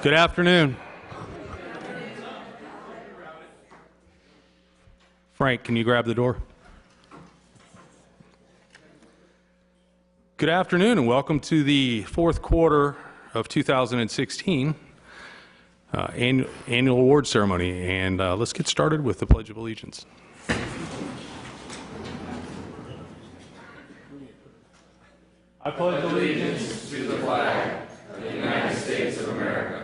Good afternoon. Frank, can you grab the door? Good afternoon and welcome to the fourth quarter of 2016 annual award ceremony. And let's get started with the Pledge of Allegiance. I pledge allegiance to the flag of the United States of America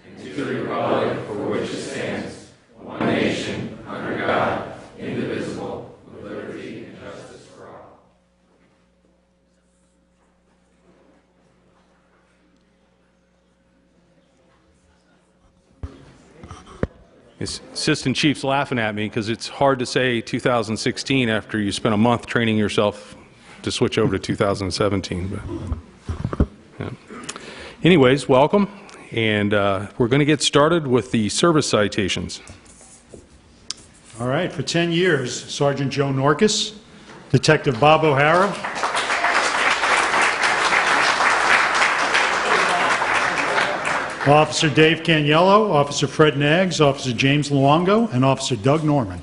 and to the republic for which it stands, one nation, under God, indivisible, with liberty and justice for all. His assistant chief's laughing at me because it's hard to say 2016 after you spent a month training yourself to switch over to 2017. But, yeah. Anyways, welcome, and we're going to get started with the service citations. All right, for 10 years, Sergeant Joe Norcus, Detective Bob O'Hara, Officer Dave Caniello, Officer Fred Naggs, Officer James Luongo, and Officer Doug Norman.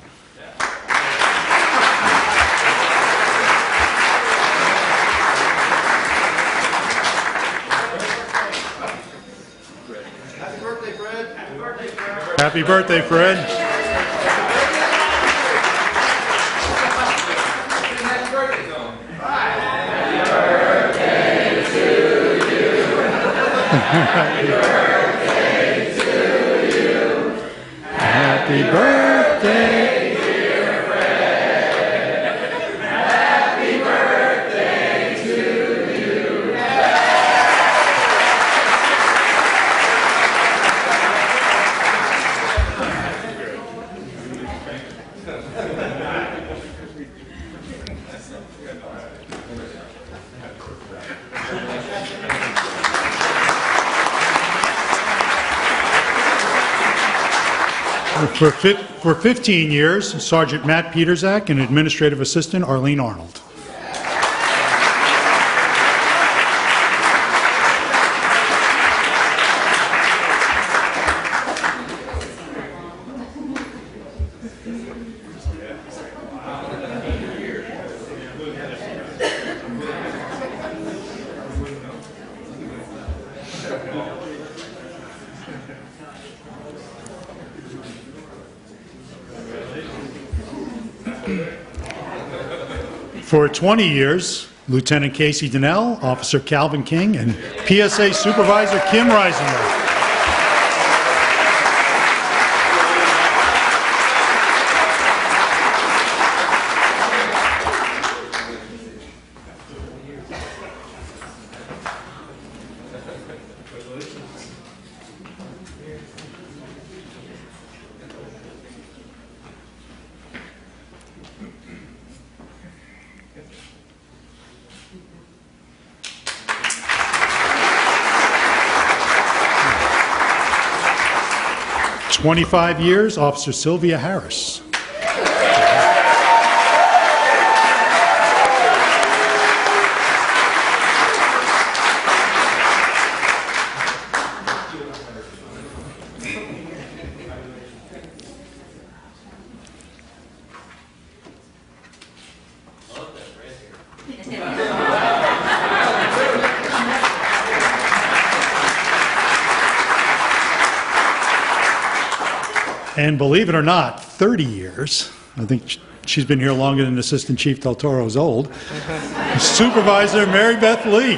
Happy birthday, Fred. Happy birthday to you. Happy birthday to you. Happy birthday, dear Fred. Happy birthday to you. For 15 years, Sergeant Matt Peterzak and Administrative Assistant Arlene Arnold. For 20 years, Lieutenant Casey Donnell, Officer Calvin King, and PSA Supervisor Kim Reisinger. For 25 years, Officer Sylvia Harris. And believe it or not, 30 years, I think she's been here longer than Assistant Chief Del Toro's old, Supervisor Mary Beth Lee.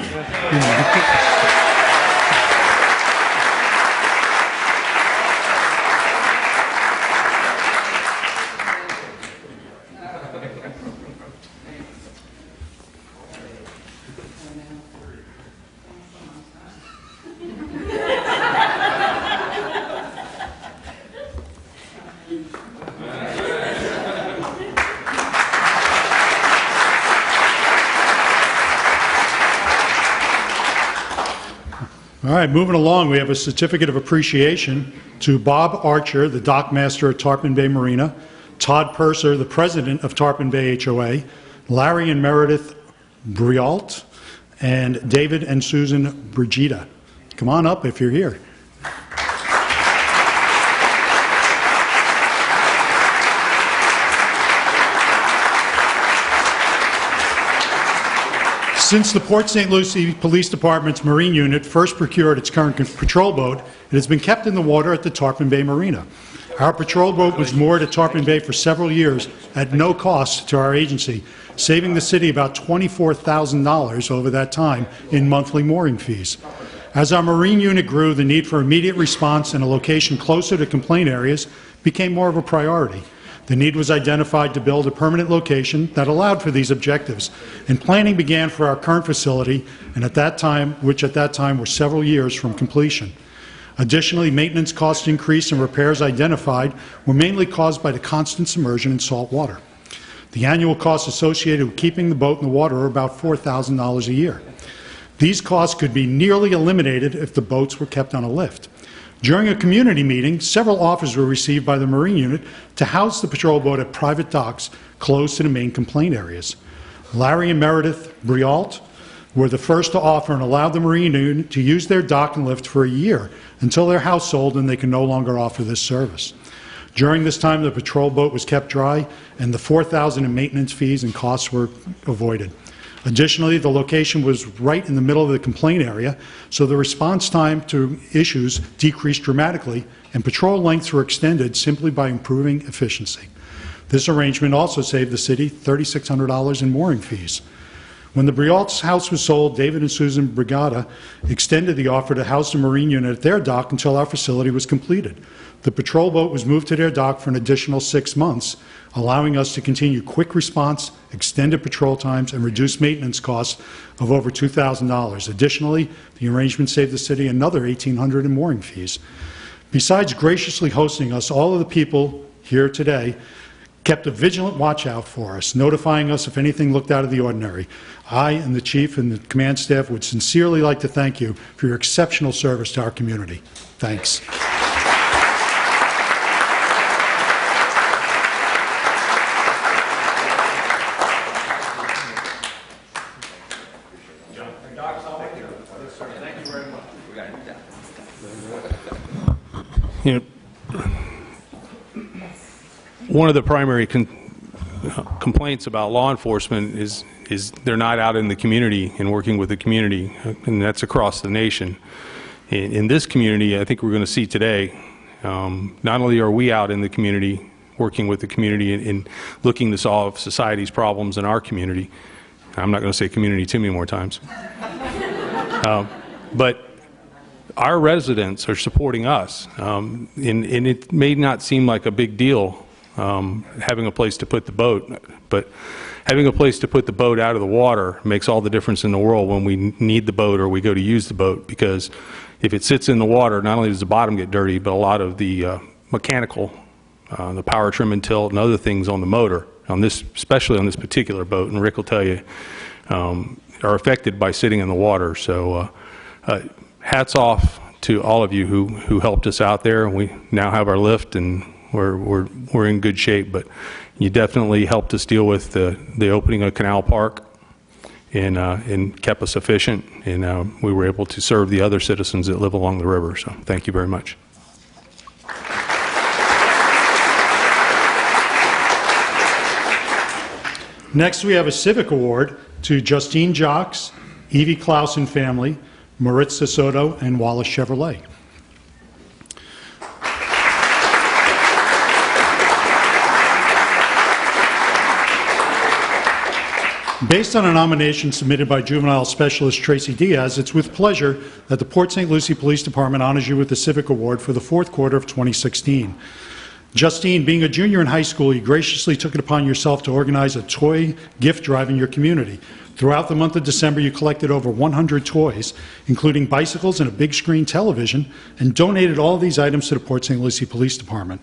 All right, moving along, we have a certificate of appreciation to Bob Archer, the dockmaster at Tarpon Bay Marina, Todd Purser, the president of Tarpon Bay HOA, Larry and Meredith Brialt, and David and Susan Brigida. Come on up if you're here. Since the Port St. Lucie Police Department's Marine Unit first procured its current patrol boat, it has been kept in the water at the Tarpon Bay Marina. Our patrol boat was moored at Tarpon Bay for several years at no cost to our agency, saving the city about $24,000 over that time in monthly mooring fees. As our Marine Unit grew, the need for immediate response and a location closer to complaint areas became more of a priority. The need was identified to build a permanent location that allowed for these objectives, and planning began for our current facility, and which at that time were several years from completion. Additionally, maintenance cost increase and repairs identified were mainly caused by the constant submersion in salt water. The annual costs associated with keeping the boat in the water are about $4,000 a year. These costs could be nearly eliminated if the boats were kept on a lift. During a community meeting, several offers were received by the Marine Unit to house the patrol boat at private docks close to the main complaint areas. Larry and Meredith Briault were the first to offer and allowed the Marine Unit to use their dock and lift for a year until their house sold and they can no longer offer this service. During this time, the patrol boat was kept dry and the $4,000 in maintenance fees and costs were avoided. Additionally, the location was right in the middle of the complaint area, so the response time to issues decreased dramatically and patrol lengths were extended simply by improving efficiency. This arrangement also saved the city $3,600 in mooring fees. When the Briault's house was sold, David and Susan Brigada extended the offer to house the Marine Unit at their dock until our facility was completed. The patrol boat was moved to their dock for an additional 6 months, allowing us to continue quick response, extended patrol times, and reduced maintenance costs of over $2,000. Additionally, the arrangement saved the city another $1,800 in mooring fees. Besides graciously hosting us, all of the people here today kept a vigilant watch out for us, notifying us if anything looked out of the ordinary. I and the Chief and the command staff would sincerely like to thank you for your exceptional service to our community. Thanks. You know, one of the primary complaints about law enforcement is they're not out in the community and working with the community, and that's across the nation. In this community, I think we're going to see today, not only are we out in the community working with the community and looking to solve society's problems in our community. I'm not going to say community too many more times. But our residents are supporting us, and it may not seem like a big deal having a place to put the boat, but having a place to put the boat out of the water makes all the difference in the world when we need the boat or we go to use the boat, because if it sits in the water, not only does the bottom get dirty, but a lot of the mechanical, the power trim and tilt and other things on the motor, on this, especially on this particular boat, and Rick will tell you, are affected by sitting in the water. So hats off to all of you who helped us out there. We now have our lift and we're in good shape, but you definitely helped us deal with the opening of Canal Park and kept us efficient, and we were able to serve the other citizens that live along the river. So thank you very much. Next, we have a Civic Award to Justine Jacques, Evie Clausen family, Maritza Soto, and Wallace Chevrolet. Based on a nomination submitted by Juvenile Specialist Tracy Diaz, it's with pleasure that the Port St. Lucie Police Department honors you with the Civic Award for the fourth quarter of 2016. Justine, being a junior in high school, you graciously took it upon yourself to organize a toy gift drive in your community. Throughout the month of December, you collected over 100 toys, including bicycles and a big screen television, and donated all of these items to the Port St. Lucie Police Department.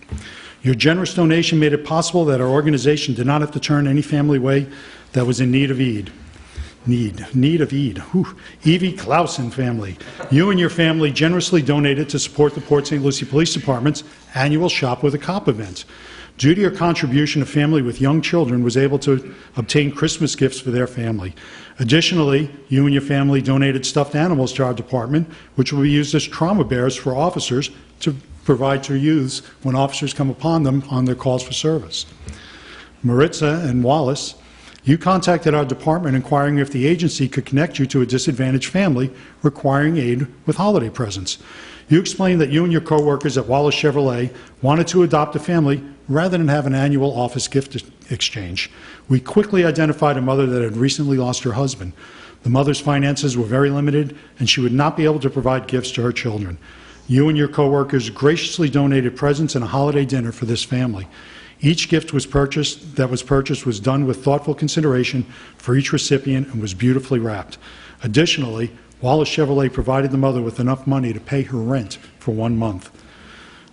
Your generous donation made it possible that our organization did not have to turn any family away that was in need of aid. Evie Clausen family. You and your family generously donated to support the Port St. Lucie Police Department's annual Shop with a Cop event. Due to your contribution, a family with young children was able to obtain Christmas gifts for their family. Additionally, you and your family donated stuffed animals to our department, which will be used as trauma bears for officers to provide to youths when officers come upon them on their calls for service. Maritza and Wallace, You contacted our department inquiring if the agency could connect you to a disadvantaged family requiring aid with holiday presents. You explained that you and your coworkers at Wallace Chevrolet wanted to adopt a family rather than have an annual office gift exchange. We quickly identified a mother that had recently lost her husband. The mother's finances were very limited, and she would not be able to provide gifts to her children. You and your coworkers graciously donated presents and a holiday dinner for this family. Each gift that was purchased was done with thoughtful consideration for each recipient and was beautifully wrapped. Additionally, Wallace Chevrolet provided the mother with enough money to pay her rent for 1 month.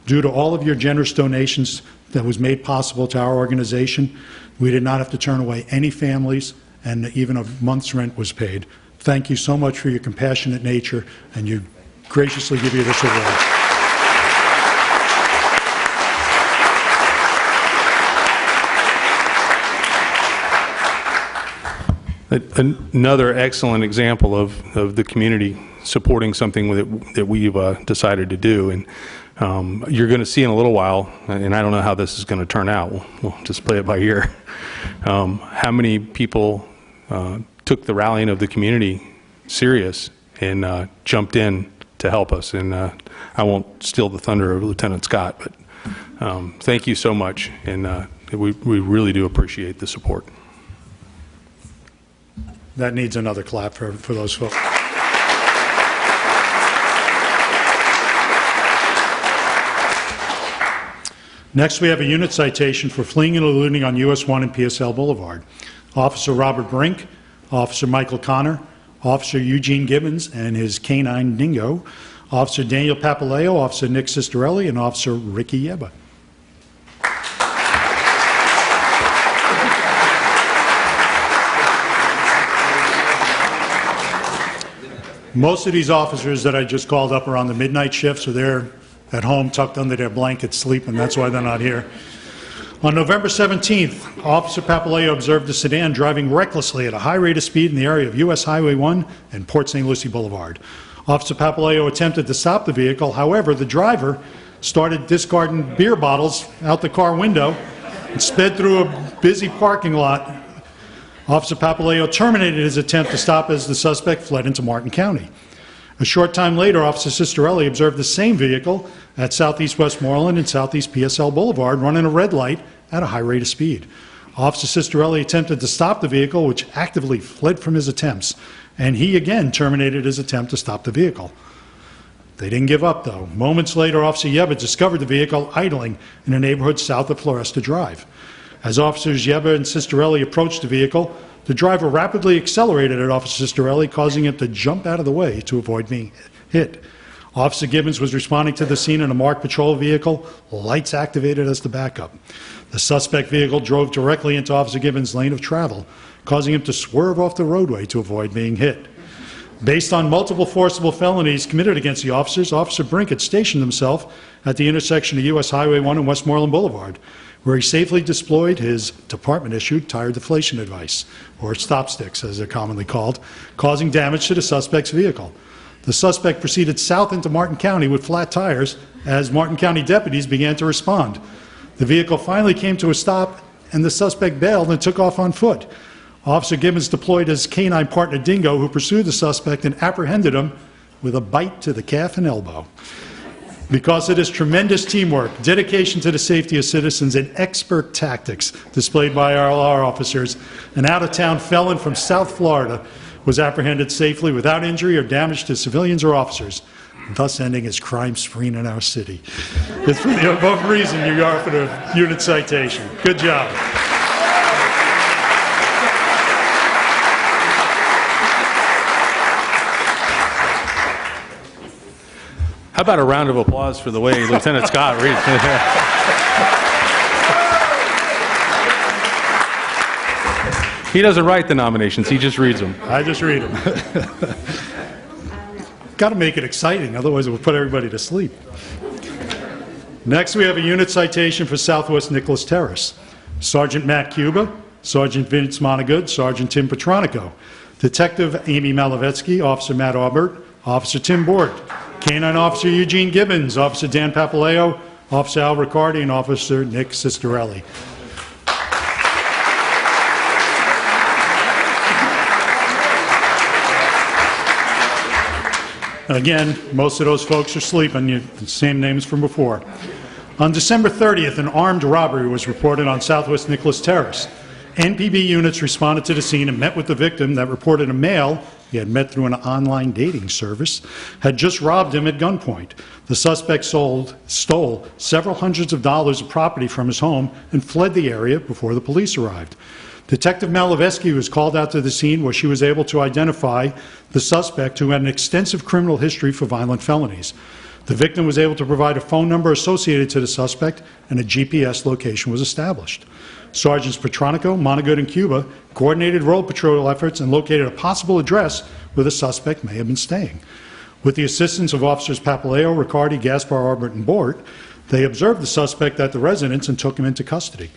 Due to all of your generous donations that was made possible to our organization, we did not have to turn away any families, and even a month's rent was paid. Thank you so much for your compassionate nature, and you graciously give you this award. Another excellent example of the community supporting something that we've decided to do. And you're going to see in a little while, and I don't know how this is going to turn out, we'll just play it by ear, how many people took the rallying of the community serious and jumped in to help us. And I won't steal the thunder of Lieutenant Scott, but thank you so much, and we really do appreciate the support. That needs another clap for those folks. Next, we have a unit citation for fleeing and eluding on US 1 and PSL Boulevard. Officer Robert Brink, Officer Michael Connor, Officer Eugene Gibbons and his canine dingo, Officer Daniel Papaleo, Officer Nick Sistorelli, and Officer Ricky Yeba. Most of these officers that I just called up are on the midnight shift, so they're at home tucked under their blankets sleeping. That's why they're not here. On November 17th, Officer Papaleo observed a sedan driving recklessly at a high rate of speed in the area of US Highway 1 and Port St. Lucie Boulevard. Officer Papaleo attempted to stop the vehicle. However, the driver started discarding beer bottles out the car window and sped through a busy parking lot. Officer Papaleo terminated his attempt to stop as the suspect fled into Martin County. A short time later, Officer Sistorelli observed the same vehicle at Southeast Westmoreland and Southeast PSL Boulevard running a red light at a high rate of speed. Officer Sistorelli attempted to stop the vehicle, which actively fled from his attempts, and he again terminated his attempt to stop the vehicle. They didn't give up, though. Moments later, Officer Yeba discovered the vehicle idling in a neighborhood south of Floresta Drive. As Officers Yeba and Sistorelli approached the vehicle, the driver rapidly accelerated at Officer Sistorelli, causing him to jump out of the way to avoid being hit. Officer Gibbons was responding to the scene in a marked patrol vehicle, lights activated as the backup. The suspect vehicle drove directly into Officer Gibbons' lane of travel, causing him to swerve off the roadway to avoid being hit. Based on multiple forcible felonies committed against the officers, Officer Brink had stationed himself at the intersection of US Highway 1 and Westmoreland Boulevard, where he safely deployed his department-issued tire deflation device, or stop sticks as they're commonly called, causing damage to the suspect's vehicle. The suspect proceeded south into Martin County with flat tires as Martin County deputies began to respond. The vehicle finally came to a stop, and the suspect bailed and took off on foot. Officer Gibbons deployed his canine partner Dingo, who pursued the suspect and apprehended him with a bite to the calf and elbow. Because of this tremendous teamwork, dedication to the safety of citizens, and expert tactics displayed by our law officers, an out-of-town felon from South Florida was apprehended safely without injury or damage to civilians or officers, thus ending his crime spree in our city. It's for the above reason you are for the unit citation. Good job. How about a round of applause for the way Lieutenant Scott reads? He doesn't write the nominations, he just reads them. I just read them. Got to make it exciting, otherwise it will put everybody to sleep. Next, we have a unit citation for Southwest Nicholas Terrace. Sergeant Matt Cuba, Sergeant Vince Monagood, Sergeant Tim Petronico, Detective Amy Malovetsky, Officer Matt Aubert, Officer Tim Bort, Canine Officer Eugene Gibbons, Officer Dan Papaleo, Officer Al Riccardi, and Officer Nick Sistorelli. Again, most of those folks are sleeping, same names from before. On December 30th, an armed robbery was reported on Southwest Nicholas Terrace. NPB units responded to the scene and met with the victim that reported a male he had met through an online dating service had just robbed him at gunpoint. The suspect stole several hundreds of dollars of property from his home and fled the area before the police arrived. Detective Malovesky was called out to the scene where she was able to identify the suspect, who had an extensive criminal history for violent felonies. The victim was able to provide a phone number associated to the suspect, and a GPS location was established. Sergeants Petronico, Monagood, and Cuba coordinated road patrol efforts and located a possible address where the suspect may have been staying. With the assistance of Officers Papaleo, Riccardi, Gaspar, Arbert, and Bort, they observed the suspect at the residence and took him into custody.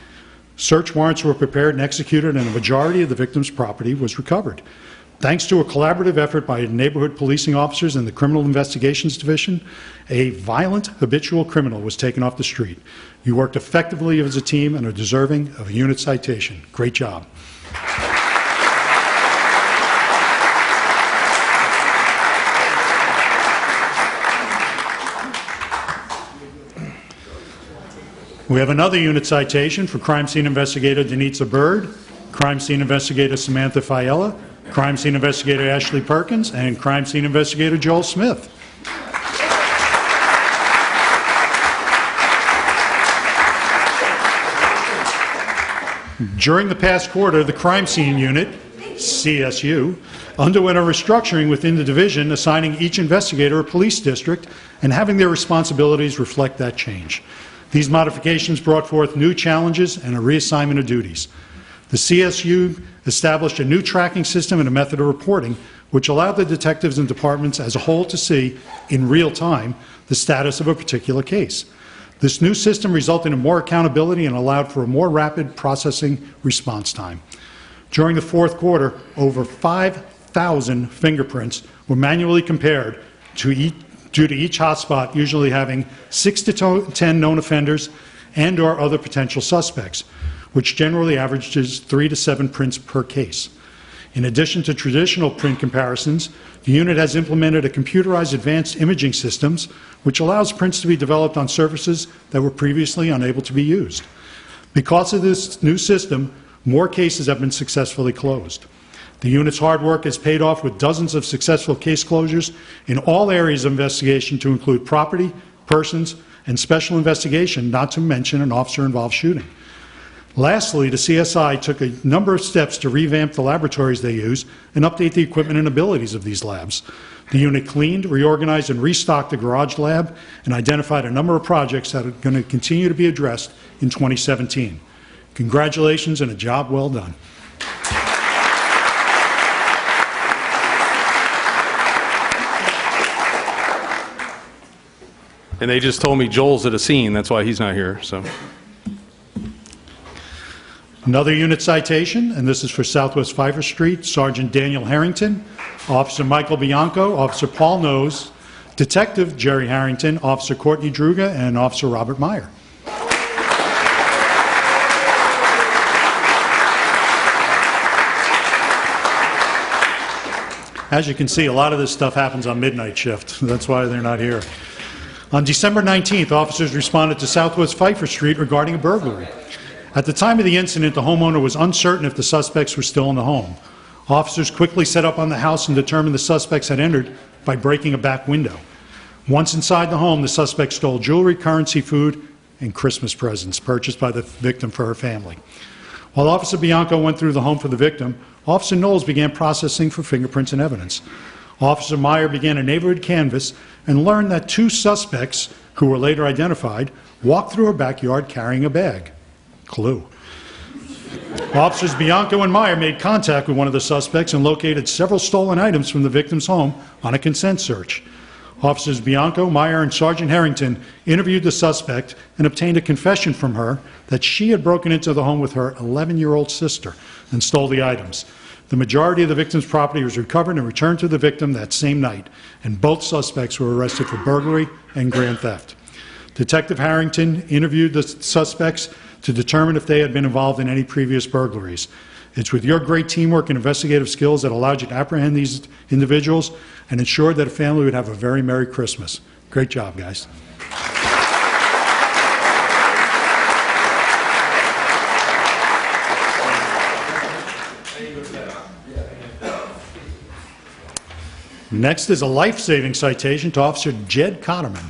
Search warrants were prepared and executed, and a majority of the victim's property was recovered. Thanks to a collaborative effort by neighborhood policing officers and the Criminal Investigations Division, a violent habitual criminal was taken off the street. You worked effectively as a team and are deserving of a unit citation. Great job. We have another unit citation for Crime Scene Investigator Denitza Bird, Crime Scene Investigator Samantha Fiella, Crime Scene Investigator Ashley Perkins, and Crime Scene Investigator Joel Smith. During the past quarter, the Crime Scene Unit, CSU, underwent a restructuring within the division, assigning each investigator a police district and having their responsibilities reflect that change. These modifications brought forth new challenges and a reassignment of duties. The CSU established a new tracking system and a method of reporting, which allowed the detectives and departments as a whole to see, in real time, the status of a particular case. This new system resulted in more accountability and allowed for a more rapid processing response time. During the fourth quarter, over 5,000 fingerprints were manually compared due to each hotspot usually having 6 to 10 known offenders and/or other potential suspects, which generally averages 3 to 7 prints per case. In addition to traditional print comparisons, the unit has implemented a computerized advanced imaging systems, which allows prints to be developed on surfaces that were previously unable to be used. Because of this new system, more cases have been successfully closed. The unit's hard work has paid off with dozens of successful case closures in all areas of investigation, to include property, persons, and special investigation, not to mention an officer-involved shooting. Lastly, the CSI took a number of steps to revamp the laboratories they use and update the equipment and abilities of these labs. The unit cleaned, reorganized, and restocked the garage lab and identified a number of projects that are going to continue to be addressed in 2017. Congratulations and a job well done. And they just told me Joel's at a scene. That's why he's not here. So. Another unit citation, and this is for Southwest Pfeiffer Street, Sergeant Daniel Harrington, Officer Michael Bianco, Officer Paul Nose, Detective Jerry Harrington, Officer Courtney Druga, and Officer Robert Meyer. As you can see, a lot of this stuff happens on midnight shift. That's why they're not here. On December 19th, officers responded to Southwest Pfeiffer Street regarding a burglary. At the time of the incident, the homeowner was uncertain if the suspects were still in the home. Officers quickly set up on the house and determined the suspects had entered by breaking a back window. Once inside the home, the suspect stole jewelry, currency, food, and Christmas presents purchased by the victim for her family. While Officer Bianco went through the home for the victim, Officer Knowles began processing for fingerprints and evidence. Officer Meyer began a neighborhood canvass and learned that 2 suspects, who were later identified, walked through her backyard carrying a bag. Clue. Officers Bianco and Meyer made contact with one of the suspects and located several stolen items from the victim's home on a consent search. Officers Bianco, Meyer, and Sergeant Harrington interviewed the suspect and obtained a confession from her that she had broken into the home with her 11-year-old sister and stole the items. The majority of the victim's property was recovered and returned to the victim that same night, and both suspects were arrested for burglary and grand theft. Detective Harrington interviewed the suspects to determine if they had been involved in any previous burglaries. It's with your great teamwork and investigative skills that allowed you to apprehend these individuals and ensured that a family would have a very Merry Christmas. Great job, guys. Next is a life-saving citation to Officer Jed Cotterman.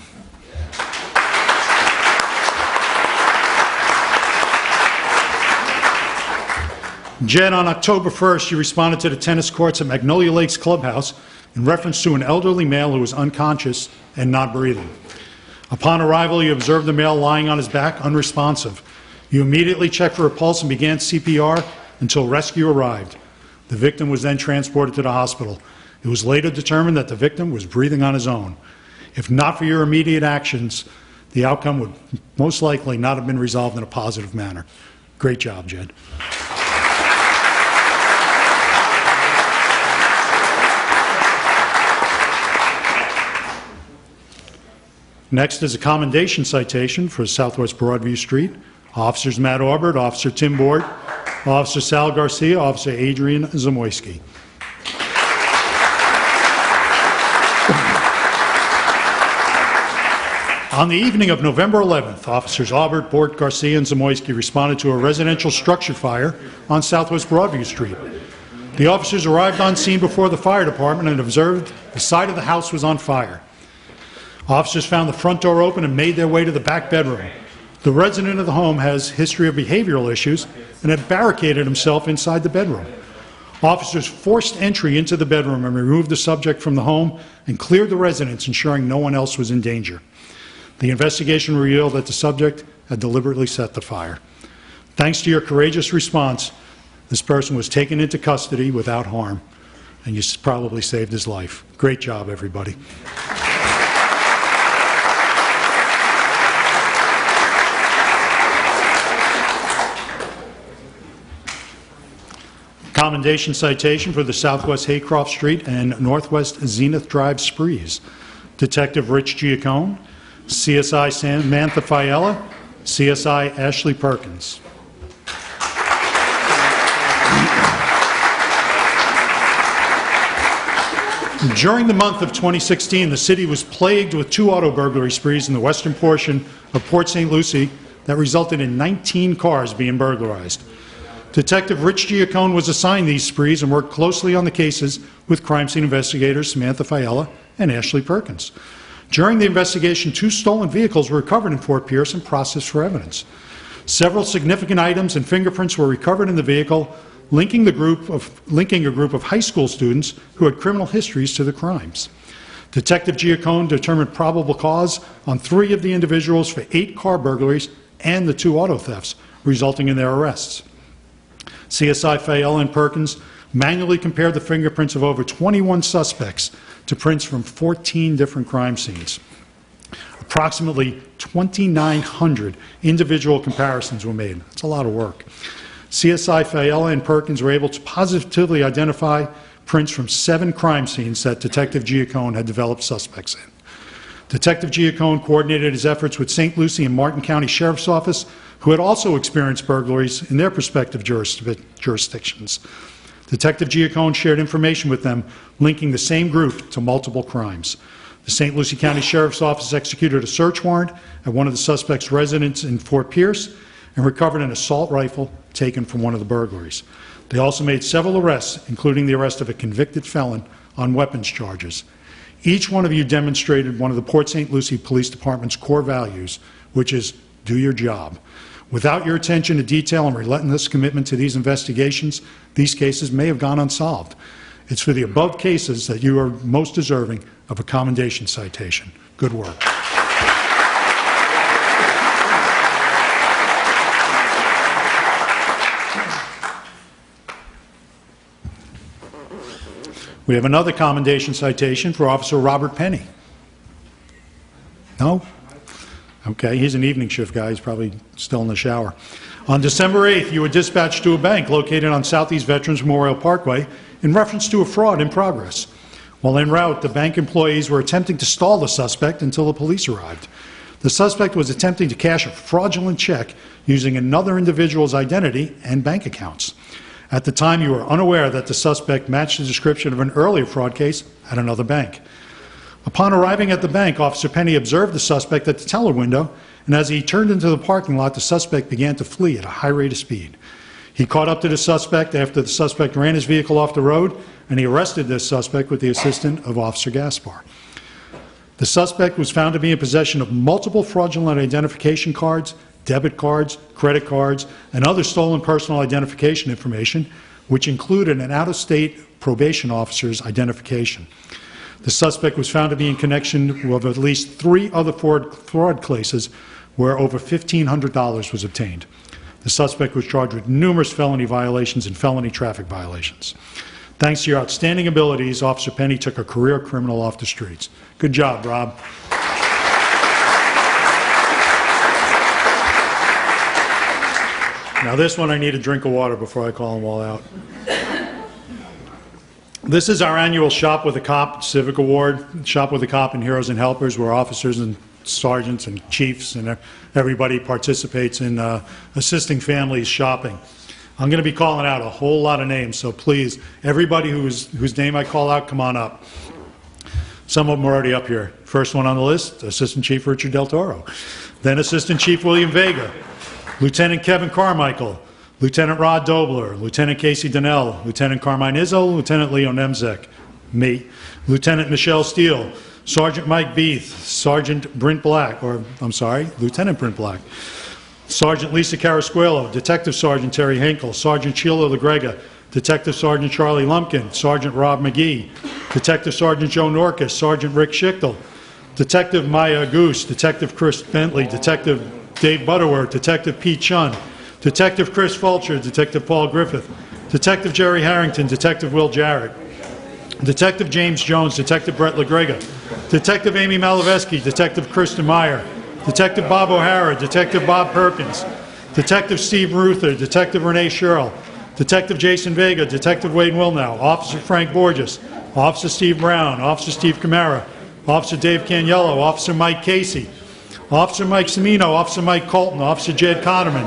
Jed, on October 1st, you responded to the tennis courts at Magnolia Lakes Clubhouse in reference to an elderly male who was unconscious and not breathing. Upon arrival, you observed the male lying on his back, unresponsive. You immediately checked for a pulse and began CPR until rescue arrived. The victim was then transported to the hospital. It was later determined that the victim was breathing on his own. If not for your immediate actions, the outcome would most likely not have been resolved in a positive manner. Great job, Jed. Next is a commendation citation for Southwest Broadview Street. Officers Matt Aubert, Officer Tim Board, Officer Sal Garcia, Officer Adrian Zamoyski. On the evening of November 11th, Officers Aubert, Board, Garcia, and Zamoyski responded to a residential structure fire on Southwest Broadview Street. The officers arrived on scene before the fire department and observed the side of the house was on fire. Officers found the front door open and made their way to the back bedroom. The resident of the home has a history of behavioral issues and had barricaded himself inside the bedroom. Officers forced entry into the bedroom and removed the subject from the home and cleared the residence, ensuring no one else was in danger. The investigation revealed that the subject had deliberately set the fire. Thanks to your courageous response, this person was taken into custody without harm, and you probably saved his life. Great job, everybody. Commendation citation for the Southwest Haycroft Street and Northwest Zenith Drive sprees. Detective Rich Giacone, CSI Samantha Fiella, CSI Ashley Perkins. During the month of 2016, the city was plagued with 2 auto burglary sprees in the western portion of Port St. Lucie that resulted in 19 cars being burglarized. Detective Rich Giacone was assigned these sprees and worked closely on the cases with crime scene investigators Samantha Fiella and Ashley Perkins. During the investigation, 2 stolen vehicles were recovered in Fort Pierce and processed for evidence. Several significant items and fingerprints were recovered in the vehicle, linking a group of high school students who had criminal histories to the crimes. Detective Giacone determined probable cause on 3 of the individuals for 8 car burglaries and the 2 auto thefts, resulting in their arrests. CSI Fiella and Perkins manually compared the fingerprints of over 21 suspects to prints from 14 different crime scenes. Approximately 2,900 individual comparisons were made. That's a lot of work. CSI Fiella and Perkins were able to positively identify prints from 7 crime scenes that Detective Giacone had developed suspects in. Detective Giacone coordinated his efforts with St. Lucie and Martin County Sheriff's Office, who had also experienced burglaries in their respective jurisdictions. Detective Giacone shared information with them, linking the same group to multiple crimes. The St. Lucie County Sheriff's Office executed a search warrant at one of the suspect's residence in Fort Pierce and recovered an assault rifle taken from one of the burglaries. They also made several arrests, including the arrest of a convicted felon on weapons charges. Each one of you demonstrated one of the Port St. Lucie Police Department's core values, which is do your job. Without your attention to detail and relentless commitment to these investigations, these cases may have gone unsolved. It's for the above cases that you are most deserving of a commendation citation. Good work. We have another commendation citation for Officer Robert Penny. No? Okay, he's an evening shift guy. He's probably still in the shower. On December 8th, you were dispatched to a bank located on Southeast Veterans Memorial Parkway in reference to a fraud in progress. While en route, the bank employees were attempting to stall the suspect until the police arrived. The suspect was attempting to cash a fraudulent check using another individual's identity and bank accounts. At the time, you were unaware that the suspect matched the description of an earlier fraud case at another bank. Upon arriving at the bank, Officer Penny observed the suspect at the teller window, and as he turned into the parking lot, the suspect began to flee at a high rate of speed. He caught up to the suspect after the suspect ran his vehicle off the road, and he arrested this suspect with the assistance of Officer Gaspar. The suspect was found to be in possession of multiple fraudulent identification cards, debit cards, credit cards, and other stolen personal identification information, which included an out-of-state probation officer's identification. The suspect was found to be in connection with at least 3 other fraud cases where over $1,500 was obtained. The suspect was charged with numerous felony violations and felony traffic violations. Thanks to your outstanding abilities, Officer Penny took a career criminal off the streets. Good job, Rob. Now this one I need a drink of water before I call them all out. This is our annual Shop with a Cop Civic Award. Shop with a Cop and Heroes and Helpers, where officers and sergeants and chiefs and everybody participates in assisting families shopping. I'm going to be calling out a whole lot of names, so please, everybody whose name I call out, come on up. Some of them are already up here. First one on the list, Assistant Chief Richard Del Toro. Then Assistant Chief William Vega, Lieutenant Kevin Carmichael, Lieutenant Rod Dobler, Lieutenant Casey Donnell, Lieutenant Carmine Izzo, Lieutenant Leo Nemzek, me, Lieutenant Michelle Steele, Sergeant Mike Beath, Sergeant Brent Black, Lieutenant Brent Black, Sergeant Lisa Carasquello, Detective Sergeant Terry Hinkle, Sergeant Sheila LaGrega, Detective Sergeant Charlie Lumpkin, Sergeant Rob McGee, Detective Sergeant Joe Norcus, Sergeant Rick Schichtel, Detective Maya Goose, Detective Chris Bentley, Detective Dave Butterworth, Detective Pete Chun, Detective Chris Fulcher, Detective Paul Griffith, Detective Jerry Harrington, Detective Will Jarrett, Detective James Jones, Detective Brett LaGrega, Detective Amy Malavesky, Detective Kristen Meyer, Detective Bob O'Hara, Detective Bob Perkins, Detective Steve Ruther, Detective Renee Sherrill, Detective Jason Vega, Detective Wade Wilnow, Officer Frank Borges, Officer Steve Brown, Officer Steve Camara, Officer Dave Caniello, Officer Mike Casey, Officer Mike Semino, Officer Mike Colton, Officer Jed Connerman,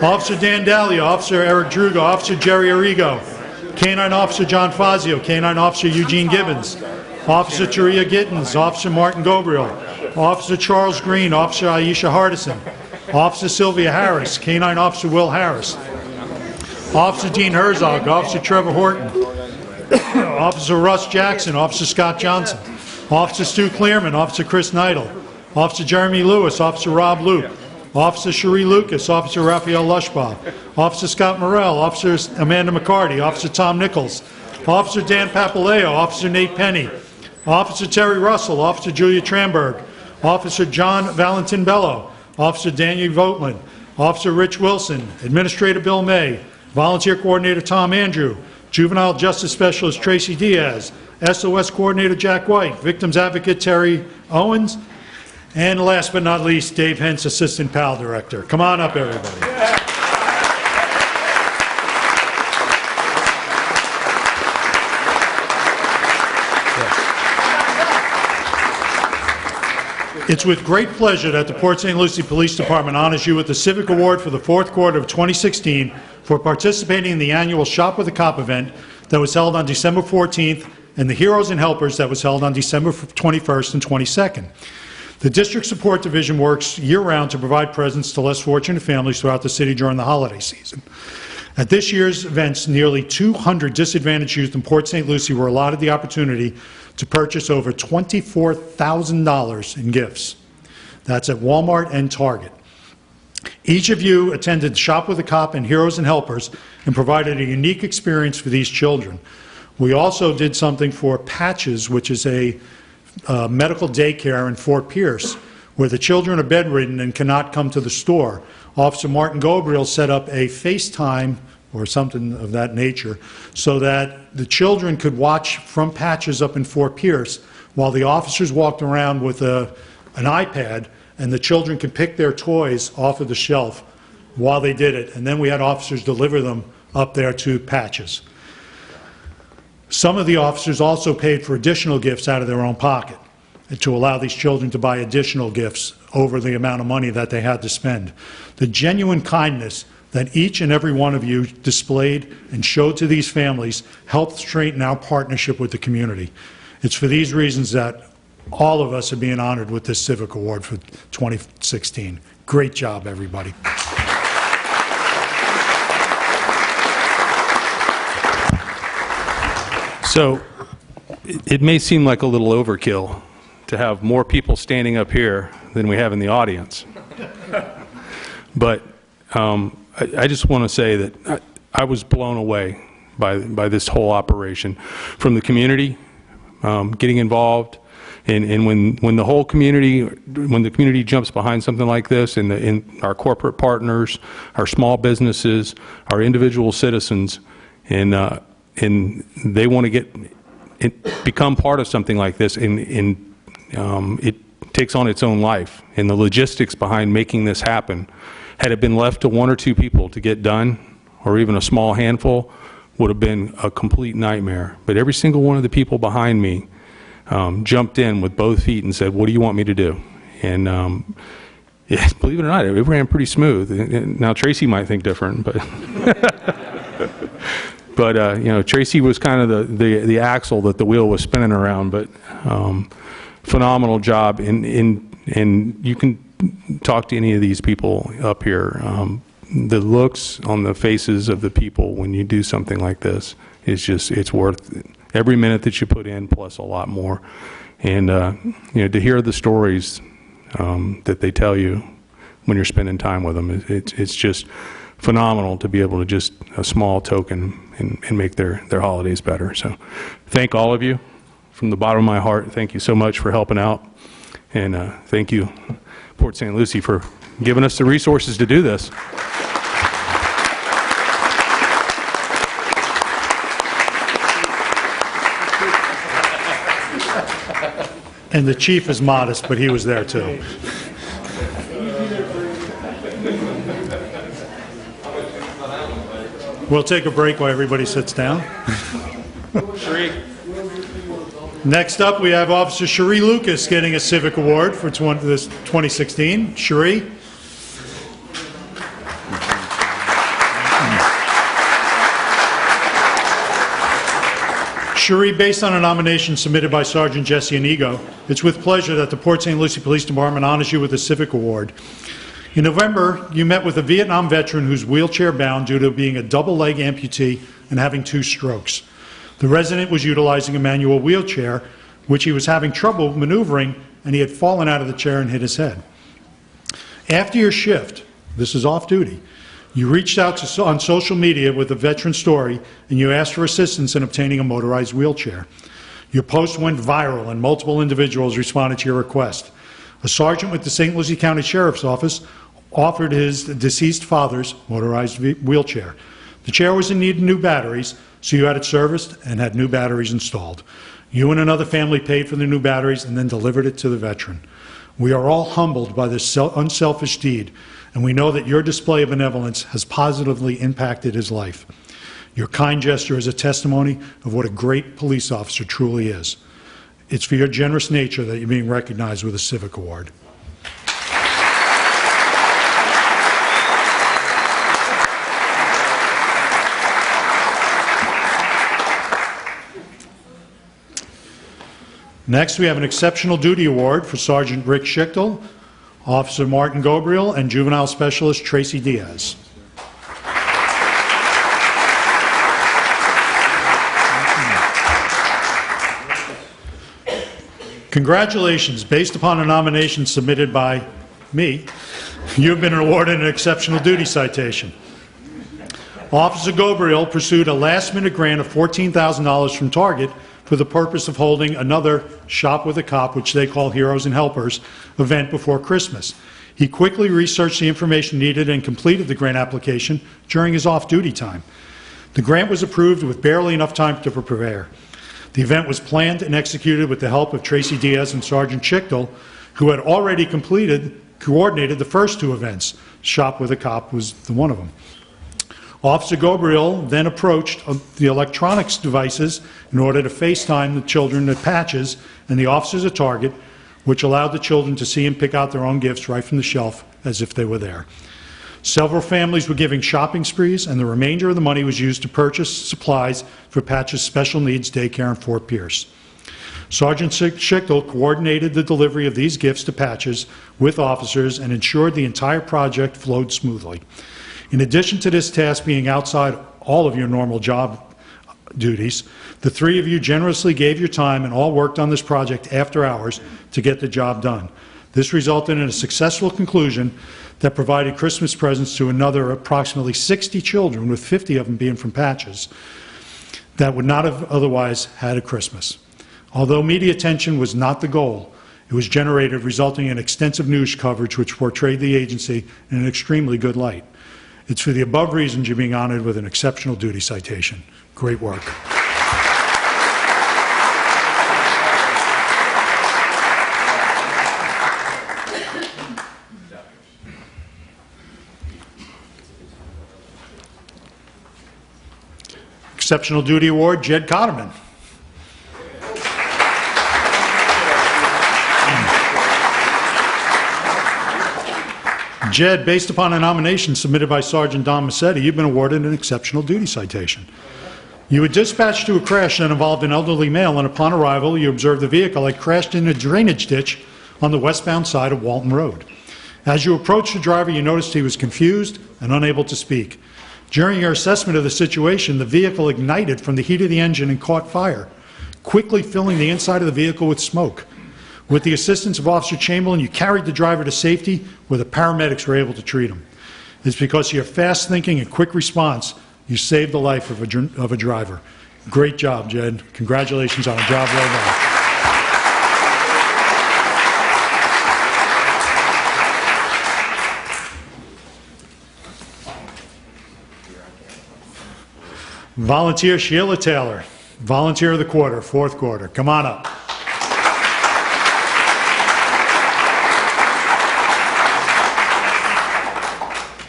Officer Dan Dahlia, Officer Eric Druga, Officer Jerry Arrigo, Canine Officer John Fazio, Canine Officer Eugene Gibbons, Officer Taria Gittins, Officer Martin Gobriel, Officer Charles Green, Officer Aisha Hardison, Officer Sylvia Harris, Canine Officer Will Harris, Officer Dean Herzog, Officer Trevor Horton, Officer Russ Jackson, Officer Scott Johnson, Officer Stu Clearman, Officer Chris Neidel, Officer Jeremy Lewis, Officer Rob Luke, Officer Cherie Lucas, Officer Raphael Lushbaugh, Officer Scott Morrell, Officer Amanda McCarty, Officer Tom Nichols, Officer Dan Papaleo, Officer Nate Penny, Officer Terry Russell, Officer Julia Tramberg, Officer John Valentin Bello, Officer Daniel Votland, Officer Rich Wilson, Administrator Bill May, Volunteer Coordinator Tom Andrew, Juvenile Justice Specialist Tracy Diaz, SOS Coordinator Jack White, Victims Advocate Terry Owens, and last but not least, Dave Hentz, Assistant PAL Director. Come on up, everybody. It's with great pleasure that the Port St. Lucie Police Department honors you with the Civic Award for the fourth quarter of 2016 for participating in the annual Shop with a Cop event that was held on December 14th and the Heroes and Helpers that was held on December 21st and 22nd. The District Support Division works year-round to provide presents to less fortunate families throughout the city during the holiday season. At this year's events, nearly 200 disadvantaged youth in Port St. Lucie were allotted the opportunity to purchase over $24,000 in gifts. That's at Walmart and Target. Each of you attended Shop with a Cop and Heroes and Helpers and provided a unique experience for these children. We also did something for Patches, which is a medical daycare in Fort Pierce, where the children are bedridden and cannot come to the store. Officer Martin Gobriel set up a FaceTime or something of that nature so that the children could watch from Patches up in Fort Pierce while the officers walked around with an iPad, and the children could pick their toys off of the shelf while they did it. And then we had officers deliver them up there to Patches. Some of the officers also paid for additional gifts out of their own pocket to allow these children to buy additional gifts over the amount of money that they had to spend. The genuine kindness that each and every one of you displayed and showed to these families helped strengthen our partnership with the community. It's for these reasons that all of us are being honored with this Civic Award for 2016. Great job, everybody. So it may seem like a little overkill to have more people standing up here than we have in the audience. But I just want to say that I was blown away by this whole operation. From the community getting involved, and when the whole community, when the community jumps behind something like this, and our corporate partners, our small businesses, our individual citizens, and they want to become part of something like this, and it takes on its own life. And the logistics behind making this happen, had it been left to one or two people to get done, or even a small handful, would have been a complete nightmare. But every single one of the people behind me jumped in with both feet and said, "What do you want me to do?" And yeah, believe it or not, it ran pretty smooth. Now Tracy might think different, but but you know, Tracy was kind of the axle that the wheel was spinning around. But phenomenal job, and you can talk to any of these people up here. The looks on the faces of the people when you do something like this is just, it's worth every minute that you put in, plus a lot more. And you know, to hear the stories that they tell you when you're spending time with them, it's just phenomenal to be able to just a small token and make their holidays better. So thank all of you from the bottom of my heart. Thank you so much for helping out, and thank you, Port St. Lucie, for giving us the resources to do this. And the chief is modest, but he was there too. We'll take a break while everybody sits down. Next up, we have Officer Cherie Lucas getting a Civic Award for this 2016. Cherie. Cherie, based on a nomination submitted by Sergeant Jesse Inigo, it's with pleasure that the Port St. Lucie Police Department honors you with the Civic Award. In November, you met with a Vietnam veteran who's wheelchair-bound due to being a double-leg amputee and having 2 strokes. The resident was utilizing a manual wheelchair, which he was having trouble maneuvering, and he had fallen out of the chair and hit his head. After your shift, this is off-duty, you reached out on social media with a veteran story, and you asked for assistance in obtaining a motorized wheelchair. Your post went viral, and multiple individuals responded to your request. A sergeant with the St. Lucie County Sheriff's Office offered his deceased father's motorized wheelchair. The chair was in need of new batteries, so you had it serviced and had new batteries installed. You and another family paid for the new batteries and then delivered it to the veteran. We are all humbled by this unselfish deed, and we know that your display of benevolence has positively impacted his life. Your kind gesture is a testimony of what a great police officer truly is. It's for your generous nature that you're being recognized with a Civic Award. Next, we have an Exceptional Duty Award for Sergeant Rick Schichtel, Officer Martin Gabriel, and Juvenile Specialist Tracy Diaz. Congratulations. Based upon a nomination submitted by me, you've been awarded an Exceptional Duty Citation. Officer Gabriel pursued a last-minute grant of $14,000 from Target for the purpose of holding another Shop with a Cop, which they call Heroes and Helpers, event before Christmas. He quickly researched the information needed and completed the grant application during his off-duty time. The grant was approved with barely enough time to prepare. The event was planned and executed with the help of Tracy Diaz and Sergeant Schichtel, who had already coordinated the first 2 events. Shop with a Cop was one of them. Officer Gabriel then approached the electronics devices in order to FaceTime the children at Patches and the officers at Target, which allowed the children to see and pick out their own gifts right from the shelf as if they were there. Several families were giving shopping sprees, and the remainder of the money was used to purchase supplies for Patch's special needs daycare in Fort Pierce. Sergeant Schichtel coordinated the delivery of these gifts to Patches with officers and ensured the entire project flowed smoothly. In addition to this task being outside all of your normal job duties, the three of you generously gave your time and all worked on this project after hours to get the job done. This resulted in a successful conclusion that provided Christmas presents to another approximately 60 children, with 50 of them being from Patches, that would not have otherwise had a Christmas. Although media attention was not the goal, it was generated, resulting in extensive news coverage which portrayed the agency in an extremely good light. It's for the above reasons you're being honored with an exceptional duty citation. Great work. Exceptional Duty Award, Jed Cotterman. Jed, based upon a nomination submitted by Sergeant Don Massetti, you've been awarded an exceptional duty citation. You were dispatched to a crash that involved an elderly male, and upon arrival, you observed the vehicle had crashed in a drainage ditch on the westbound side of Walton Road. As you approached the driver, you noticed he was confused and unable to speak. During your assessment of the situation, the vehicle ignited from the heat of the engine and caught fire, quickly filling the inside of the vehicle with smoke. With the assistance of Officer Chamberlain, you carried the driver to safety, where the paramedics were able to treat him. It's because of your fast thinking and quick response you saved the life of a driver. Great job, Jed. Congratulations on a job well done. Volunteer Sheila Taylor, Volunteer of the Quarter, fourth quarter. Come on up.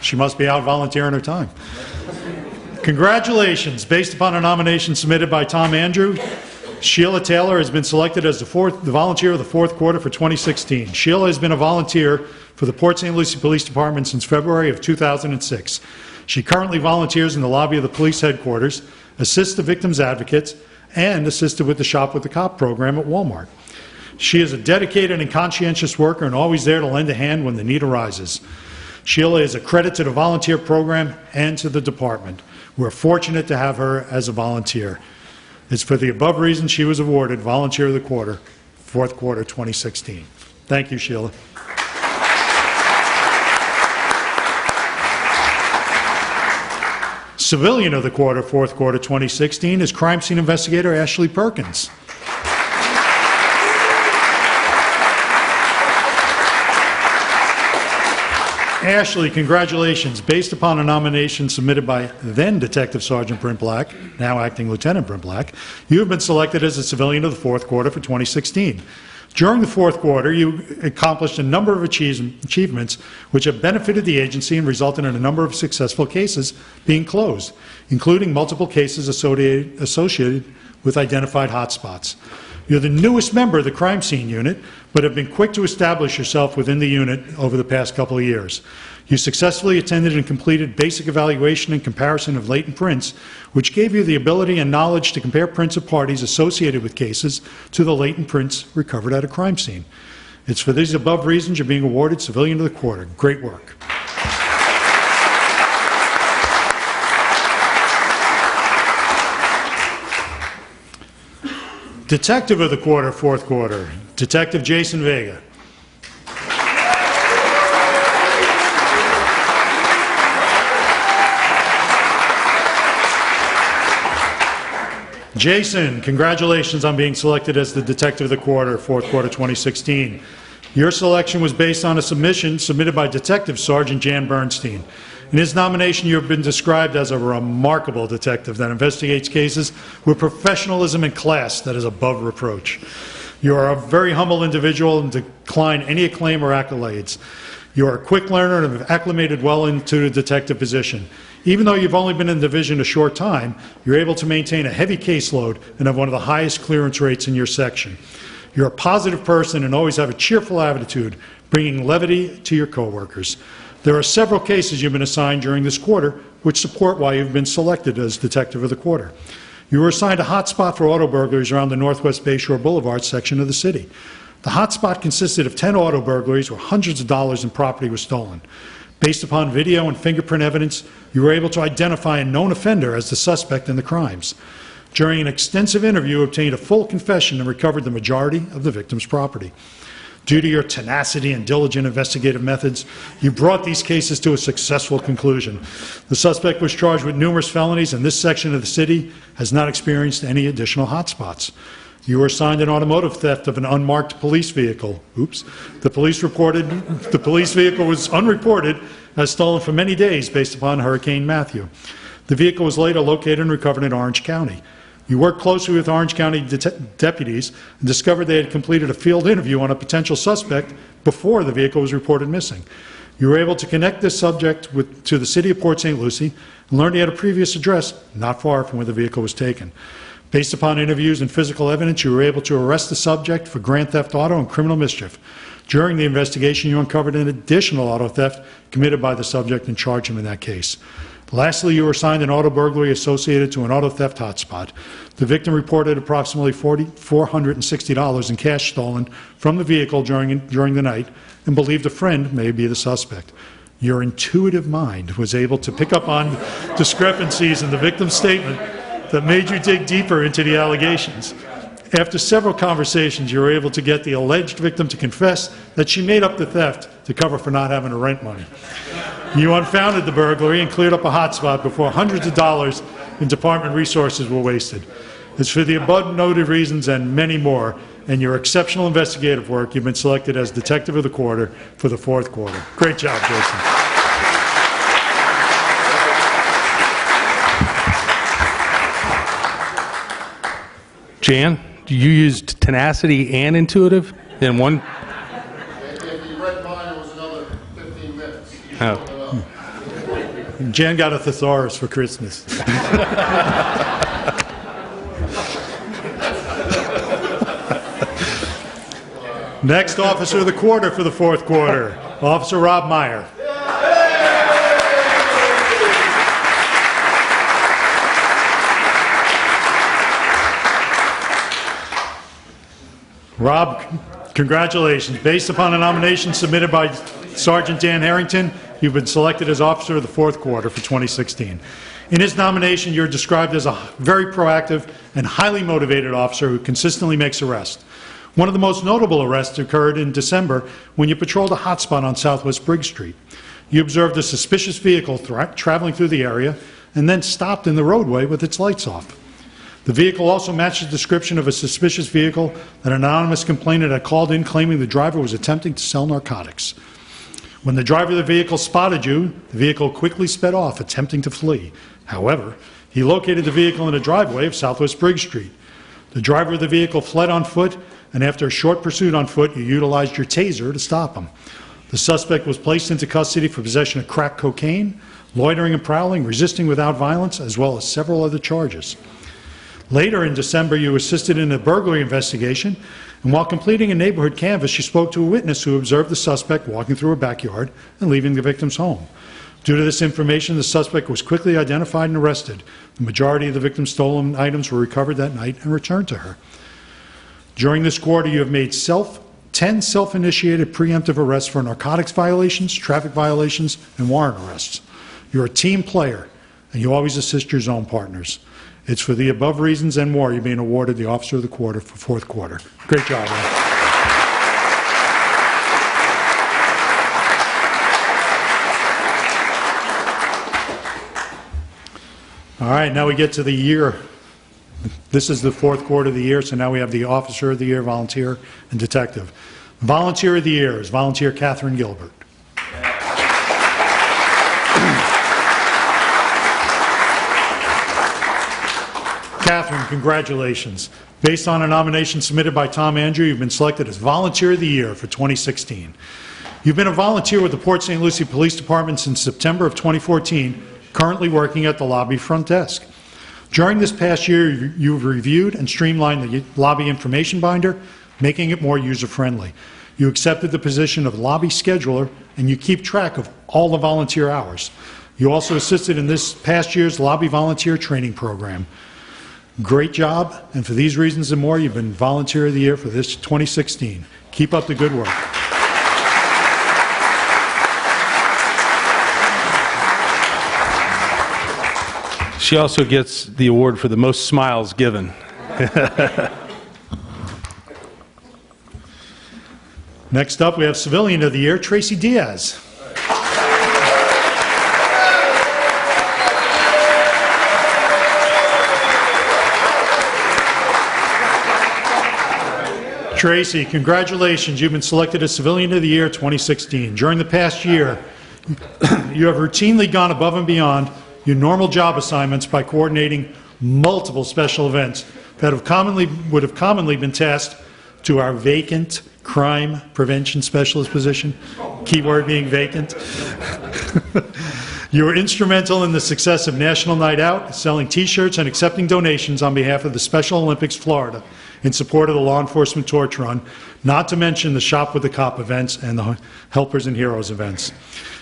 She must be out volunteering her time. Congratulations. Based upon a nomination submitted by Tom Andrew, Sheila Taylor has been selected as the volunteer of the fourth quarter for 2016. Sheila has been a volunteer for the Port St. Lucie Police Department since February of 2006. She currently volunteers in the lobby of the police headquarters, assists the victims' advocates, and assisted with the Shop with the Cop program at Walmart. She is a dedicated and conscientious worker and always there to lend a hand when the need arises. Sheila is a credit to the volunteer program and to the department. We're fortunate to have her as a volunteer. It's for the above reasons she was awarded Volunteer of the Quarter, fourth quarter 2016. Thank you, Sheila. Civilian of the Quarter, fourth quarter 2016 is Crime Scene Investigator Ashley Perkins. Ashley, congratulations. Based upon a nomination submitted by then Detective Sergeant Brent Black, now Acting Lieutenant Brent Black, you have been selected as a civilian of the fourth quarter for 2016. During the fourth quarter, you accomplished a number of achievements which have benefited the agency and resulted in a number of successful cases being closed, including multiple cases associated with identified hotspots. You're the newest member of the crime scene unit, but have been quick to establish yourself within the unit over the past couple of years. You successfully attended and completed basic evaluation and comparison of latent prints, which gave you the ability and knowledge to compare prints of parties associated with cases to the latent prints recovered at a crime scene. It's for these above reasons you're being awarded Civilian of the Quarter. Great work. Detective of the Quarter, fourth quarter, Detective Jason Vega. Jason, congratulations on being selected as the Detective of the Quarter, fourth quarter 2016. Your selection was based on a submission submitted by Detective Sergeant Jan Bernstein. In his nomination, you have been described as a remarkable detective that investigates cases with professionalism and class that is above reproach. You are a very humble individual and decline any acclaim or accolades. You are a quick learner and have acclimated well into the detective position. Even though you've only been in the division a short time, you're able to maintain a heavy caseload and have one of the highest clearance rates in your section. You're a positive person and always have a cheerful attitude, bringing levity to your coworkers. There are several cases you've been assigned during this quarter which support why you've been selected as Detective of the Quarter. You were assigned a hotspot for auto burglaries around the Northwest Bayshore Boulevard section of the city. The hotspot consisted of 10 auto burglaries where hundreds of dollars in property was stolen. Based upon video and fingerprint evidence, you were able to identify a known offender as the suspect in the crimes. During an extensive interview, you obtained a full confession and recovered the majority of the victim's property. Due to your tenacity and diligent investigative methods, you brought these cases to a successful conclusion. The suspect was charged with numerous felonies, and this section of the city has not experienced any additional hotspots. You were assigned an automotive theft of an unmarked police vehicle. Oops. The police vehicle was unreported as stolen for many days based upon Hurricane Matthew. The vehicle was later located and recovered in Orange County. You worked closely with Orange County deputies and discovered they had completed a field interview on a potential suspect before the vehicle was reported missing. You were able to connect this subject to the city of Port St. Lucie and learned he had a previous address not far from where the vehicle was taken. Based upon interviews and physical evidence, you were able to arrest the subject for grand theft auto and criminal mischief. During the investigation, you uncovered an additional auto theft committed by the subject and charged him in that case. Lastly, you were assigned an auto burglary associated to an auto theft hotspot. The victim reported approximately $460 in cash stolen from the vehicle during the night and believed a friend may be the suspect. Your intuitive mind was able to pick up on discrepancies in the victim's statement that made you dig deeper into the allegations. After several conversations, you were able to get the alleged victim to confess that she made up the theft to cover for not having her rent money. You unfounded the burglary and cleared up a hotspot before hundreds of dollars in department resources were wasted. It's for the above noted reasons and many more, and your exceptional investigative work, you've been selected as Detective of the Quarter for the fourth quarter. Great job, Jason. Jan, you used tenacity and intuitive in one? If you read mine, it was another 15 minutes. Oh. Jan got a thesaurus for Christmas. Next Officer of the Quarter for the fourth quarter, Officer Rob Meyer. Rob, congratulations. Based upon a nomination submitted by Sergeant Dan Harrington, you've been selected as Officer of the Fourth Quarter for 2016. In his nomination, you're described as a very proactive and highly motivated officer who consistently makes arrests. One of the most notable arrests occurred in December when you patrolled a hotspot on Southwest Briggs Street. You observed a suspicious vehicle traveling through the area and then stopped in the roadway with its lights off. The vehicle also matched the description of a suspicious vehicle that an anonymous complainant had called in claiming the driver was attempting to sell narcotics. When the driver of the vehicle spotted you, the vehicle quickly sped off, attempting to flee. However, he located the vehicle in a driveway of Southwest Briggs Street. The driver of the vehicle fled on foot, and after a short pursuit on foot, you utilized your taser to stop him. The suspect was placed into custody for possession of crack cocaine, loitering and prowling, resisting without violence, as well as several other charges. Later in December, you assisted in a burglary investigation, and while completing a neighborhood canvass, you spoke to a witness who observed the suspect walking through a backyard and leaving the victim's home. Due to this information, the suspect was quickly identified and arrested. The majority of the victim's stolen items were recovered that night and returned to her. During this quarter, you have made 10 self-initiated preemptive arrests for narcotics violations, traffic violations, and warrant arrests. You're a team player, and you always assist your zone partners. It's for the above reasons and more you're being awarded the Officer of the Quarter for fourth quarter. Great job, man. All right, now we get to the year. This is the fourth quarter of the year, so now we have the Officer of the Year, Volunteer, and Detective. Volunteer of the Year is Volunteer Catherine Gilbert. Catherine, congratulations. Based on a nomination submitted by Tom Andrew, you've been selected as Volunteer of the Year for 2016. You've been a volunteer with the Port St. Lucie Police Department since September of 2014, currently working at the lobby front desk. During this past year, you've reviewed and streamlined the lobby information binder, making it more user-friendly. You accepted the position of lobby scheduler, and you keep track of all the volunteer hours. You also assisted in this past year's lobby volunteer training program. Great job, and for these reasons and more, you've been Volunteer of the Year for this 2016. Keep up the good work. She also gets the award for the most smiles given. Next up, we have Civilian of the Year, Tracy Diaz. Tracy, congratulations. You've been selected as Civilian of the Year 2016. During the past year, you have routinely gone above and beyond your normal job assignments by coordinating multiple special events that would have commonly been tasked to our vacant crime prevention specialist position, keyword being vacant. You were instrumental in the success of National Night Out, selling T-shirts and accepting donations on behalf of the Special Olympics Florida in support of the Law Enforcement Torch Run, not to mention the Shop with the Cop events and the Helpers and Heroes events.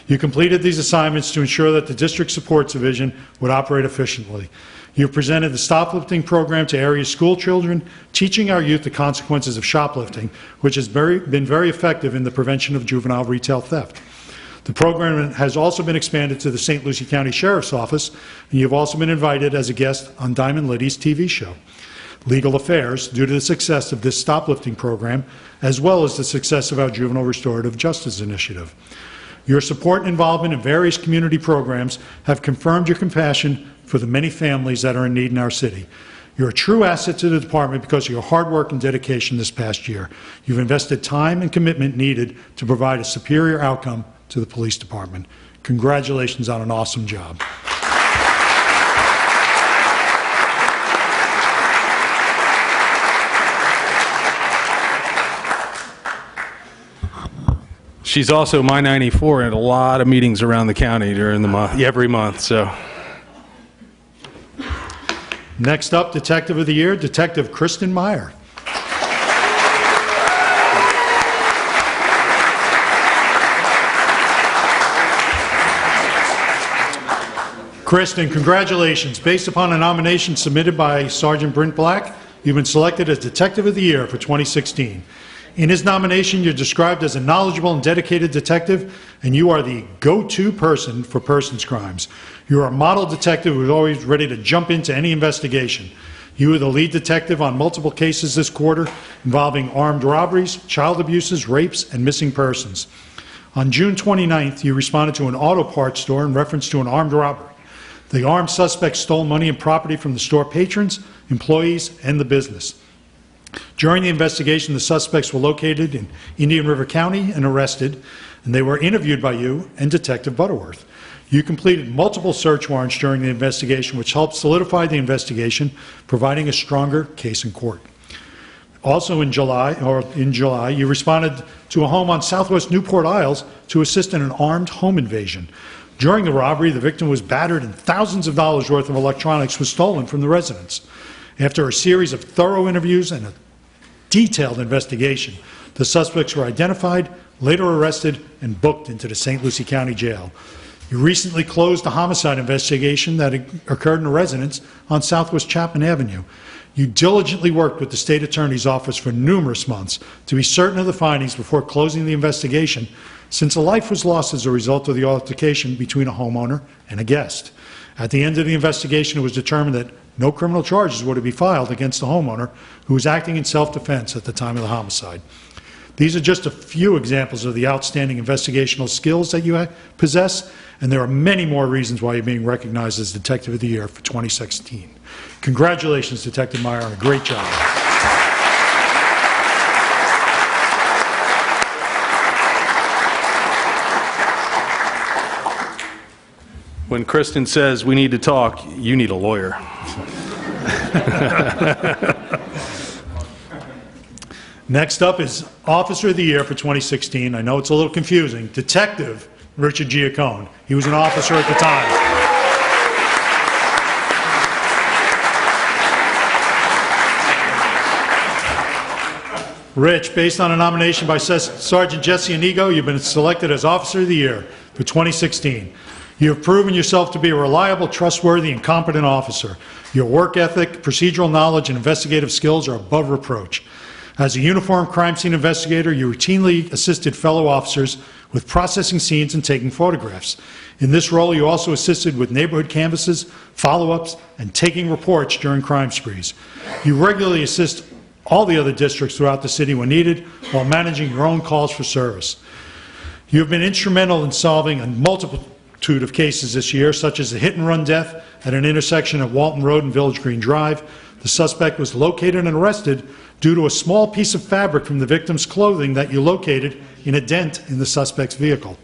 You completed these assignments to ensure that the District Support Division would operate efficiently. You have presented the Stoplifting program to area school children, teaching our youth the consequences of shoplifting, which has been very effective in the prevention of juvenile retail theft. The program has also been expanded to the St. Lucie County Sheriff's Office, and you have also been invited as a guest on Diamond Liddy's TV show, Legal Affairs, due to the success of this stoplifting program, as well as the success of our Juvenile Restorative Justice Initiative. Your support and involvement in various community programs have confirmed your compassion for the many families that are in need in our city. You're a true asset to the department because of your hard work and dedication this past year. You've invested time and commitment needed to provide a superior outcome to the police department. Congratulations on an awesome job. She's also my 94 at a lot of meetings around the county during the month, every month. So, next up, Detective of the Year, Detective Kristen Meyer. Kristen, congratulations. Based upon a nomination submitted by Sergeant Brent Black, you've been selected as Detective of the Year for 2016. In his nomination, you're described as a knowledgeable and dedicated detective, and you are the go-to person for persons crimes. You are a model detective who's always ready to jump into any investigation. You were the lead detective on multiple cases this quarter involving armed robberies, child abuses, rapes, and missing persons. On June 29th, you responded to an auto parts store in reference to an armed robbery. The armed suspect stole money and property from the store patrons, employees, and the business. During the investigation, the suspects were located in Indian River County and arrested, and they were interviewed by you and Detective Butterworth. You completed multiple search warrants during the investigation, which helped solidify the investigation, providing a stronger case in court. Also in July, you responded to a home on southwest Newport Isles to assist in an armed home invasion. During the robbery, the victim was battered and thousands of dollars worth of electronics was stolen from the residence. After a series of thorough interviews and a detailed investigation, the suspects were identified, later arrested, and booked into the St. Lucie County Jail. You recently closed a homicide investigation that occurred in a residence on Southwest Chapman Avenue. You diligently worked with the State Attorney's Office for numerous months to be certain of the findings before closing the investigation, since a life was lost as a result of the altercation between a homeowner and a guest. At the end of the investigation, it was determined that no criminal charges were to be filed against the homeowner who was acting in self-defense at the time of the homicide. These are just a few examples of the outstanding investigational skills that you possess, and there are many more reasons why you're being recognized as Detective of the Year for 2016. Congratulations, Detective Meyer, on a great job. when Kristen says we need to talk, you need a lawyer. Next up is Officer of the Year for 2016. I know it's a little confusing. Detective Richard Giacone. He was an officer at the time. Rich, based on a nomination by Sergeant Jesse Inigo, you've been selected as Officer of the Year for 2016. You have proven yourself to be a reliable, trustworthy, and competent officer. Your work ethic, procedural knowledge, and investigative skills are above reproach. As a uniformed crime scene investigator, you routinely assisted fellow officers with processing scenes and taking photographs. In this role, you also assisted with neighborhood canvasses, follow-ups, and taking reports during crime sprees. You regularly assist all the other districts throughout the city when needed, while managing your own calls for service. You have been instrumental in solving a multitude of cases this year, such as the hit-and-run death at an intersection at Walton Road and Village Green Drive. The suspect was located and arrested due to a small piece of fabric from the victim's clothing that you located in a dent in the suspect's vehicle.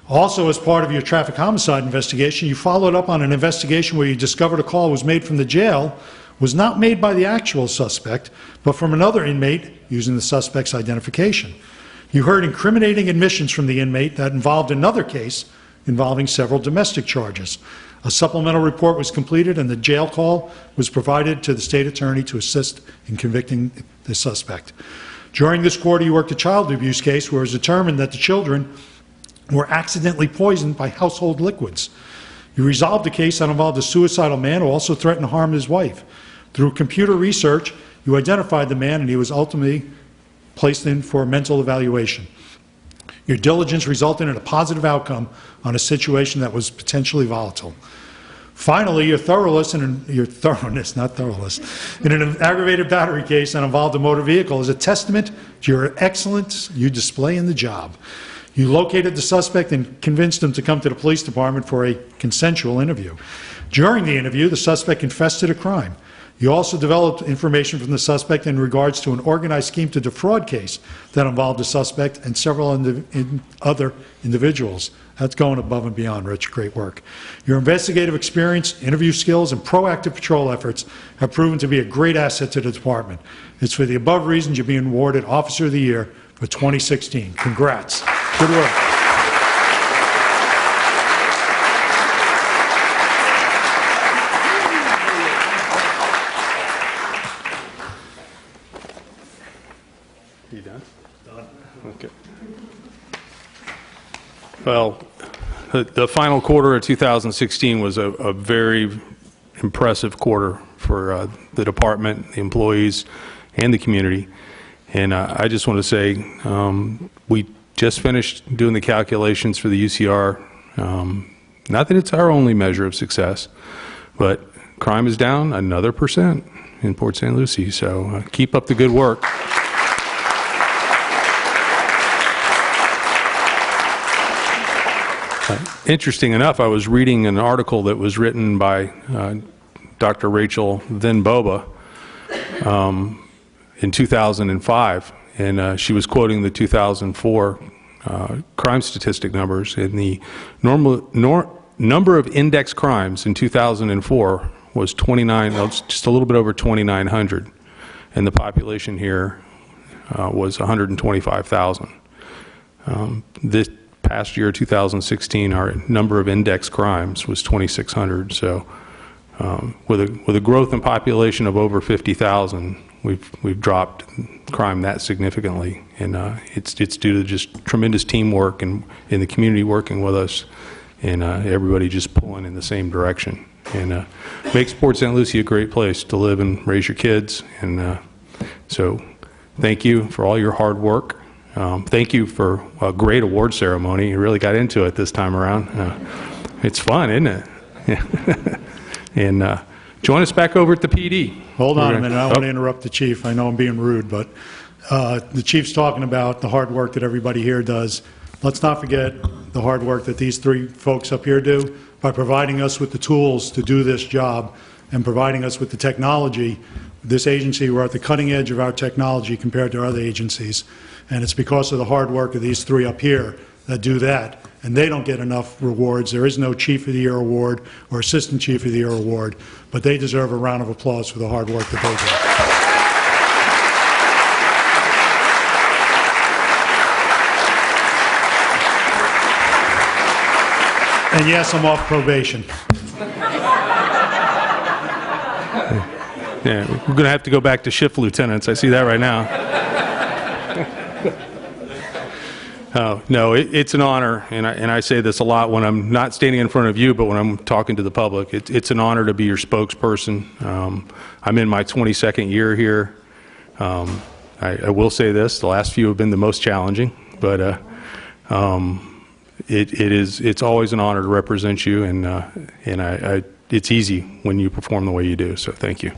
Also, as part of your traffic homicide investigation, you followed up on an investigation where you discovered a call was made from the jail was not made by the actual suspect, but from another inmate using the suspect's identification. You heard incriminating admissions from the inmate that involved another case involving several domestic charges. A supplemental report was completed and the jail call was provided to the state attorney to assist in convicting the suspect. During this quarter, you worked a child abuse case where it was determined that the children were accidentally poisoned by household liquids. You resolved a case that involved a suicidal man who also threatened to harm his wife. Through computer research, you identified the man and he was ultimately placed in for a mental evaluation. Your diligence resulted in a positive outcome on a situation that was potentially volatile. Finally, your thoroughness, in an aggravated battery case that involved a motor vehicle is a testament to your excellence you display in the job. You located the suspect and convinced him to come to the police department for a consensual interview. During the interview, the suspect confessed to the crime. You also developed information from the suspect in regards to an organized scheme to defraud case that involved the suspect and several other individuals. That's going above and beyond, Rich. Great work. Your investigative experience, interview skills, and proactive patrol efforts have proven to be a great asset to the department. It's for the above reasons you're being awarded Officer of the Year for 2016. Congrats. Good work. You done? Done. Okay. Well, the final quarter of 2016 was a very impressive quarter for the department, the employees, and the community. And I just want to say we just finished doing the calculations for the UCR. Not that it's our only measure of success, but crime is down another % in Port St. Lucie. So keep up the good work. Interesting enough, I was reading an article that was written by Dr. Rachel Then Boba in 2005, and she was quoting the 2004 crime statistic numbers, and the number of index crimes in 2004 was just a little bit over 2,900, and the population here was 125,000. This past year, 2016, our number of index crimes was 2,600. So, with a growth in population of over 50,000, we've dropped crime that significantly, and it's due to just tremendous teamwork and in the community working with us, and everybody just pulling in the same direction, and makes Port St. Lucie a great place to live and raise your kids. And so, thank you for all your hard work. Thank you for a great award ceremony. You really got into it this time around. It's fun, isn't it? Yeah. And join us back over at the PD. Hold on a minute. I don't want to interrupt the chief. I know I'm being rude, but the chief's talking about the hard work that everybody here does. Let's not forget the hard work that these three folks up here do by providing us with the tools to do this job and providing us with the technology. This agency, we're at the cutting edge of our technology compared to other agencies. And it's because of the hard work of these three up here that do that. And they don't get enough rewards. There is no Chief of the Year award or Assistant Chief of the Year award, but they deserve a round of applause for the hard work that they do. And yes, I'm off probation. Yeah, we're going to have to go back to shift lieutenants. I see that right now. No, it's an honor, and I say this a lot when I'm not standing in front of you, but when I'm talking to the public. It's an honor to be your spokesperson. I'm in my 22nd year here. I will say this: the last few have been the most challenging, but it's always an honor to represent you, and it's easy when you perform the way you do. So thank you.